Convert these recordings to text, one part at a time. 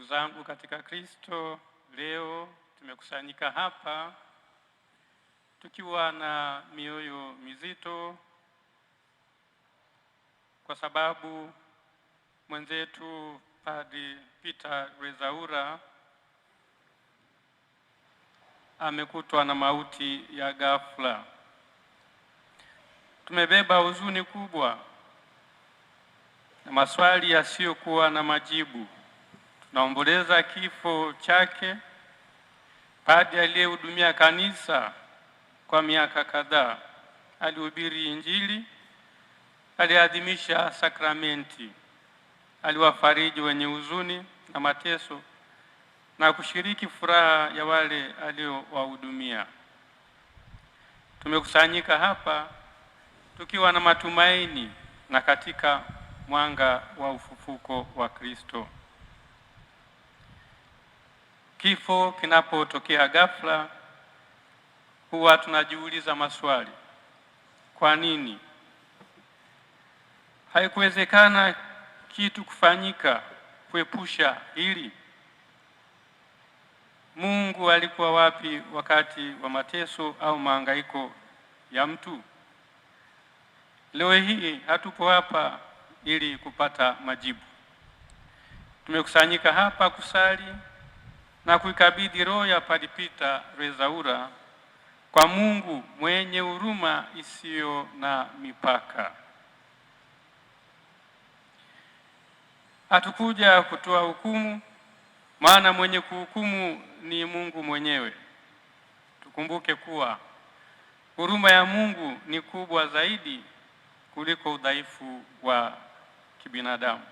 Ndugu zangu katika Kristo, leo tumekusanyika hapa tukiwa na mioyo mizito kwa sababu mwenzetu Padri Peter Rwezaura amekutwa na mauti ya ghafla. Tumebeba huzuni kubwa na maswali yasiyokuwa na majibu. Tunaomboleza kifo chake, padri aliyehudumia kanisa kwa miaka kadhaa. Alihubiri Injili, aliadhimisha sakramenti, aliwafariji wenye huzuni na mateso na kushiriki furaha ya wale aliowahudumia. Tumekusanyika hapa tukiwa na matumaini na katika mwanga wa ufufuko wa Kristo. Kifo kinapotokea ghafla, huwa tunajiuliza maswali. Kwa nini? Haikuwezekana kitu kufanyika kuepusha hili? Mungu alikuwa wapi wakati wa mateso au mahangaiko ya mtu? Leo hii hatupo hapa ili kupata majibu. Tumekusanyika hapa kusali na kuikabidhi roho ya Padri Peter Rwezaura kwa Mungu mwenye huruma isiyo na mipaka. Hatukuja kutoa hukumu, maana mwenye kuhukumu ni Mungu mwenyewe. Tukumbuke kuwa huruma ya Mungu ni kubwa zaidi kuliko udhaifu wa kibinadamu.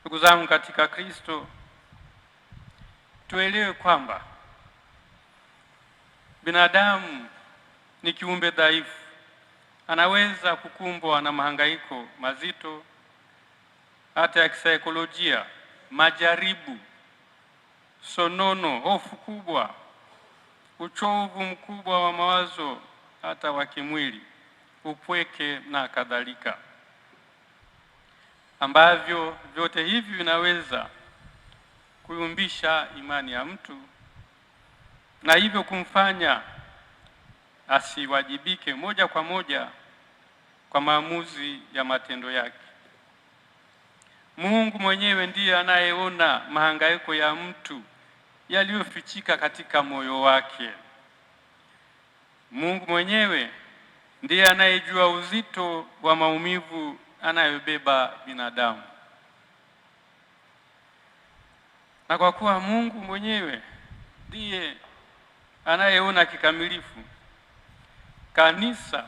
Ndugu zangu katika Kristo, tuelewe kwamba binadamu ni kiumbe dhaifu. Anaweza kukumbwa na mahangaiko mazito hata ya kisaikolojia, majaribu, sonono, hofu kubwa, uchovu mkubwa wa mawazo, hata wa kimwili, upweke na kadhalika, ambavyo vyote hivi vinaweza kuyumbisha imani ya mtu na hivyo kumfanya asiwajibike moja kwa moja kwa maamuzi ya matendo yake. Mungu mwenyewe ndiye anayeona mahangaiko ya mtu yaliyofichika katika moyo wake. Mungu mwenyewe ndiye anayejua uzito wa maumivu anayobeba binadamu. Na kwa kuwa Mungu mwenyewe ndiye anayeona kikamilifu, kanisa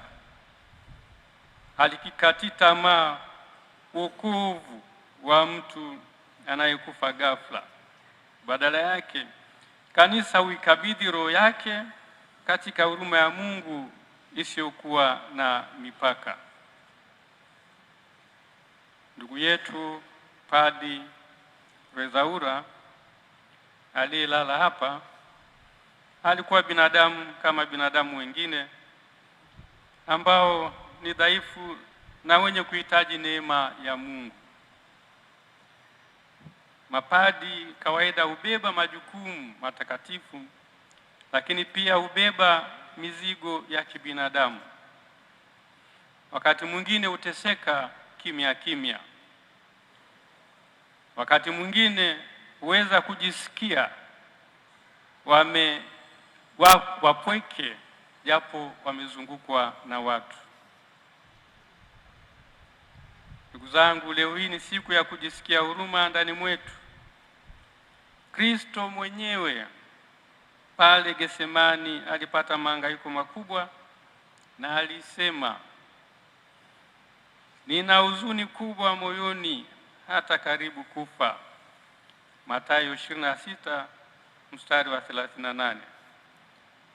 halikikati tamaa wokovu wa mtu anayekufa ghafla. Badala yake, kanisa huikabidhi roho yake katika huruma ya Mungu isiyokuwa na mipaka. Ndugu yetu Padri Rwezaura aliyelala hapa alikuwa binadamu kama binadamu wengine ambao ni dhaifu na wenye kuhitaji neema ya Mungu. Mapadi kawaida hubeba majukumu matakatifu, lakini pia hubeba mizigo ya kibinadamu. Wakati mwingine huteseka kimya kimya. Wakati mwingine huweza kujisikia wapweke japo wamezungukwa na watu. Ndugu zangu, leo hii ni siku ya kujisikia huruma ndani mwetu. Kristo mwenyewe pale Getsemani alipata mahangaiko makubwa na alisema, nina huzuni kubwa moyoni hata karibu kufa. Mathayo 26 mstari wa 38.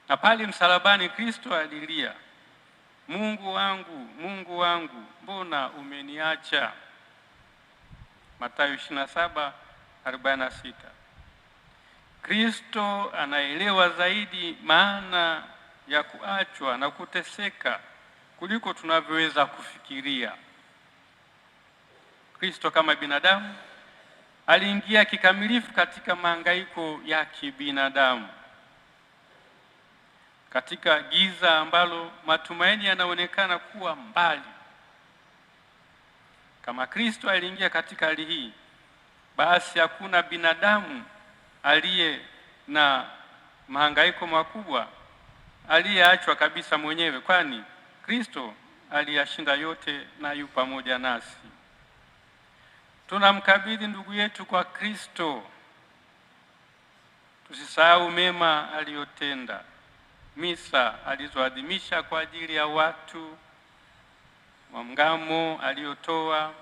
Na pale msalabani Kristo alilia, Mungu wangu, Mungu wangu, mbona umeniacha? Mathayo 27:46. Kristo anaelewa zaidi maana ya kuachwa na kuteseka kuliko tunavyoweza kufikiria. Kristo kama binadamu aliingia kikamilifu katika mahangaiko ya kibinadamu, katika giza ambalo matumaini yanaonekana kuwa mbali. Kama Kristo aliingia katika hali hii, basi hakuna binadamu aliye na mahangaiko makubwa aliyeachwa kabisa mwenyewe, kwani Kristo aliyashinda yote na yu pamoja nasi. Tunamkabidhi ndugu yetu kwa Kristo. Tusisahau mema aliyotenda, misa alizoadhimisha kwa ajili ya watu, mngamo aliyotoa,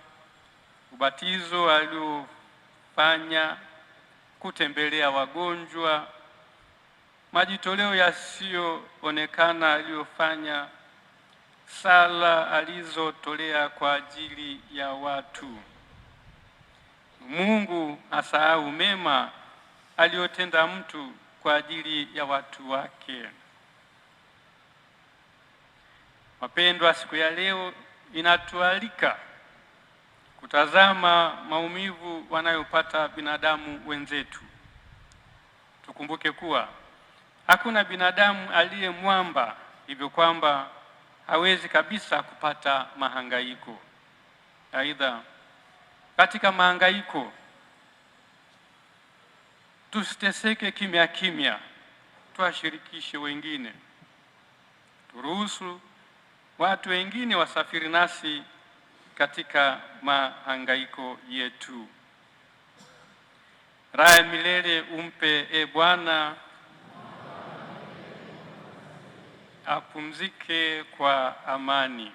ubatizo aliofanya, kutembelea wagonjwa, majitoleo yasiyoonekana aliyofanya, sala alizotolea kwa ajili ya watu. Mungu asahau mema aliyotenda mtu kwa ajili ya watu wake. Wapendwa, siku ya leo inatualika kutazama maumivu wanayopata binadamu wenzetu. Tukumbuke kuwa hakuna binadamu aliye mwamba, hivyo kwamba hawezi kabisa kupata mahangaiko. Aidha, katika mahangaiko tusiteseke kimya kimya, tuwashirikishe wengine, turuhusu watu wengine wasafiri nasi katika mahangaiko yetu. Raha milele umpe e Bwana, apumzike kwa amani.